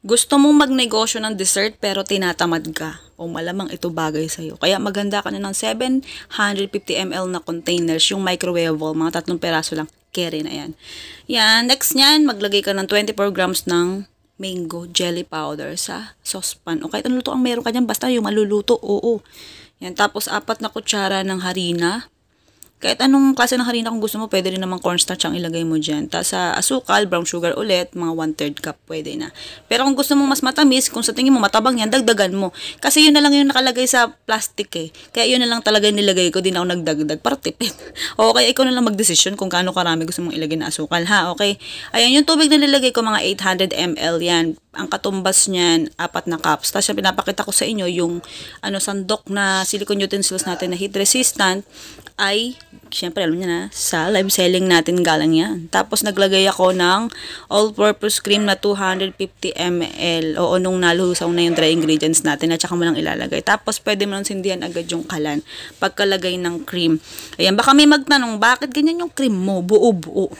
Gusto mong magnegosyo ng dessert pero tinatamad ka. O malamang ito bagay sa'yo. Kaya maganda ka na ng 750 ml na containers, yung microwavable, mga 3 peraso lang. Carry na yan. Yan, next nyan, maglagay ka ng 24 grams ng mango jelly powder sa saucepan. O kahit ano luto ang meron ka dyan, basta yung maluluto, oo. Yan, tapos 4 na kutsara ng harina. Kahit anong klase ng harina kung gusto mo, pwede rin naman cornstarch ang ilagay mo dyan. Tapos sa asukal, brown sugar ulit, mga 1/3 cup, pwede na. Pero kung gusto mong mas matamis, kung sa tingin mo matabang yan, dagdagan mo. Kasi yun na lang yung nakalagay sa plastic eh. Kaya yun na lang talaga yung nilagay ko, di na ako nagdagdag, para tipid. Okay, ikaw na lang magdesisyon kung gaano karami gusto mong ilagay na asukal, ha? Okay? Ayan, yung tubig na nilagay ko, mga 800 ml yan. Ang katumbas niyan, 4 na cups. Tapos yung pinapakita ko sa inyo, yung sandok na silicone utensils natin na heat resistant, ay, syempre alam niyo na, sa live selling natin galang yan. Tapos naglagay ako ng all-purpose cream na 250 ml. O nung nalusaw na yung dry ingredients natin, at saka mo lang ilalagay. Tapos pwede mo lang sindihan agad yung kalan pagkalagay ng cream. Ayan, baka may magtanong, bakit ganyan yung cream mo? Buo-buo.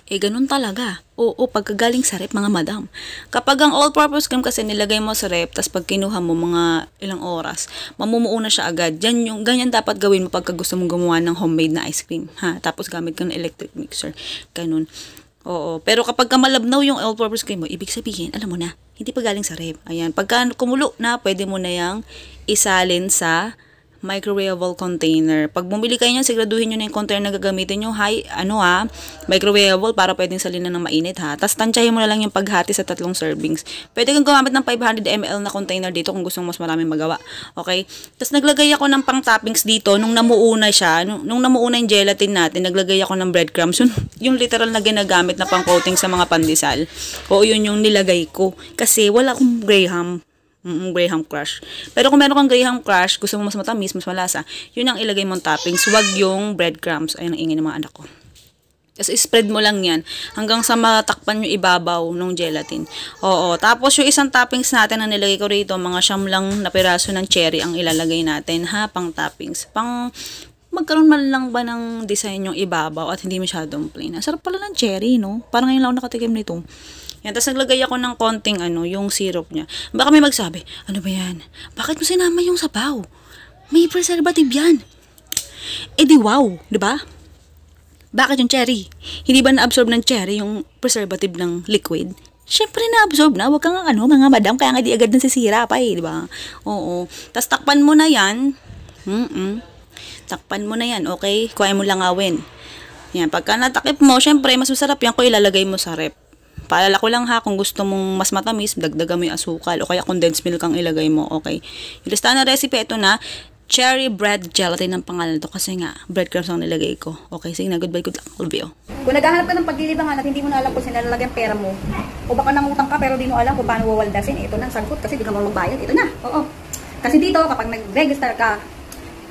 Eh, ganun talaga. Oo, pagkagaling sa rep, mga madam. Kapag ang all-purpose cream kasi nilagay mo sa rep, tas pag kinuha mo mga ilang oras, mamumuo na siya agad. Ganyan dapat gawin mo pagka gusto mong gumawa ng homemade na ice cream. Ha? Tapos gamit ka ng electric mixer. Ganun. Oo. Pero kapag malabnaw yung all-purpose cream mo, ibig sabihin, alam mo na, hindi pa galing sa rep. Ayan. Pagka kumulo na, pwede mo na yung isalin sa microwavable container. Pag bumili kayo niyan, siguraduhin niyo na yung container na gagamitin niyo. Microwavable para pwedeng salin ng mainit, ha. Tapos tansyahin mo na lang yung paghati sa 3 servings. Pwede kang gumamit ng 500 ml na container dito kung gusto mo mas maraming magawa. Okay? Tapos naglagay ako ng pang toppings dito nung namuo na siya. Nung namuo na yung gelatin natin, naglagay ako ng breadcrumbs. Yung literal na ginagamit na pang coating sa mga pandesal. Oo, yun yung nilagay ko. Kasi wala akong Graham Crush. Pero kung meron kang Graham Crush, gusto mo mas matamis, mas malasa, yun ang ilagay mong toppings. Huwag yung breadcrumbs. Ayun ang ingay ng mga anak ko. Tapos spread mo lang yan hanggang sa matakpan yung ibabaw ng gelatin. Oo. Tapos yung isang toppings natin na nilagay ko rito, mga siyam lang na piraso ng cherry ang ilalagay natin, ha, pang toppings. Magkaroon man lang ba ng design yung ibabaw at hindi masyadong plain. Ang sarap pala ng cherry, no? Parang ngayon lang ako nakatikim nito. Yan, tapos naglagay ako ng konting yung syrup niya. Baka may magsabi, ano ba yan? Bakit mo sinama yung sabaw? May preservative yan. Eh di wow, di ba? Bakit yung cherry? Hindi ba na-absorb ng cherry yung preservative ng liquid? Siyempre na-absorb na. Huwag kang mga madam, kaya nga di agad nasisira pa di ba? Oo. Tapos takpan mo na yan. Takpan mo na yan, okay? Kuhain mo lang awin. Yan, pagka natakip mo, siyempre mas masarap yan kung ilalagay mo sa rep. Paalala ko lang ha, kung gusto mong mas matamis, dagdagan mo yung asukal o kaya condensed milk ang ilagay mo, okay? Yung listahan na recipe, ito na, cherry bread gelatin ang pangalan to kasi nga, breadcrumbs ang nilagay ko. Okay, sige na, goodbye, good luck, love you. Kung naghahanap ka ng paglilibangan at hindi mo na alam kung saan nalalagay ang pera mo, o baka nangutang ka pero di mo alam kung paano wawaldasin, ito na, sagot kasi di ka mo magbayad, ito na, oo. Kasi dito, kapag nag-register ka,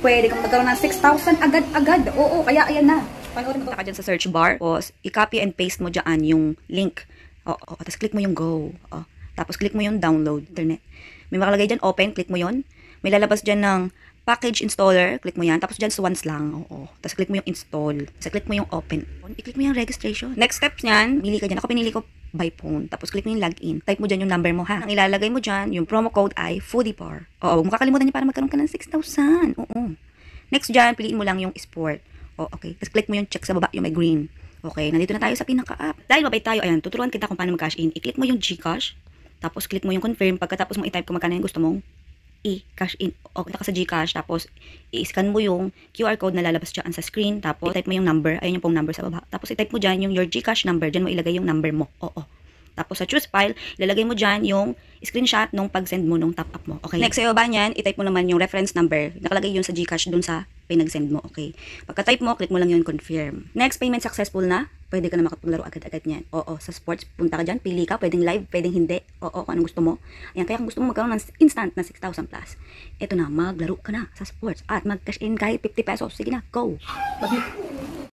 pwede kang magkaroon ng 6,000 agad-agad, oo, kaya ayan na. Panoorin mo ka dyan sa search bar, o i-copy and paste mo dyan yung link. Oo, tapos click mo yung go. Tapos click mo yung download internet. May makalagay dyan open, click mo yon. May lalabas dyan ng package installer, click mo yan. Tapos dyan once lang. Oo. Tapos click mo yung install. Tapos click mo yung open. I-click mo yung registration. Next steps niyan, pili ka dyan. Ako pinili ko by phone. Tapos click mo yung login. Type mo dyan yung number mo, ha. Ang ilalagay mo dyan, yung promo code ay foodiebar. Oo, huwag mo kakalimutan niya para magkaroon ka ng 6,000. Oo. Next dyan, piliin mo lang yung sport. Okay. Tapos click mo yung check sa baba, yung may green. Okay, nandito na tayo sa pinaka-app. Dahil mabay tayo, ayan, tuturuan kita kung paano mag-cash in. I-click mo yung GCash, tapos click mo yung confirm. Pagkatapos mo i-type kung magkano yung gusto mong i-cash in. O, kita ka sa GCash, tapos i-scan mo yung QR code na lalabas dyan sa screen, tapos i-type mo yung number, ayun yung pong number sa baba. Tapos i-type mo dyan yung your GCash number, dyan mo ilagay yung number mo. Oo. Tapos sa choose file, ilalagay mo dyan yung screenshot nung pag-send mo nung top up mo. Okay. Next, sa baba niyan, i-type mo naman yung reference number. Nakalagay yun sa GCash dun sa pinag-send mo. Okay. Pagka-type mo, click mo lang yun confirm. Next, payment successful na. Pwede ka na makapaglaro agad-agad niyan. Oo, sa sports, punta ka dyan, pili ka. Pwedeng live, pwedeng hindi. Oo, kung anong gusto mo. Ayan, kaya kung gusto mo magkaroon ng instant na 6,000 plus, ito na, maglaro ka na sa sports. At mag-cash in kahit 50 pesos. Sige na, go!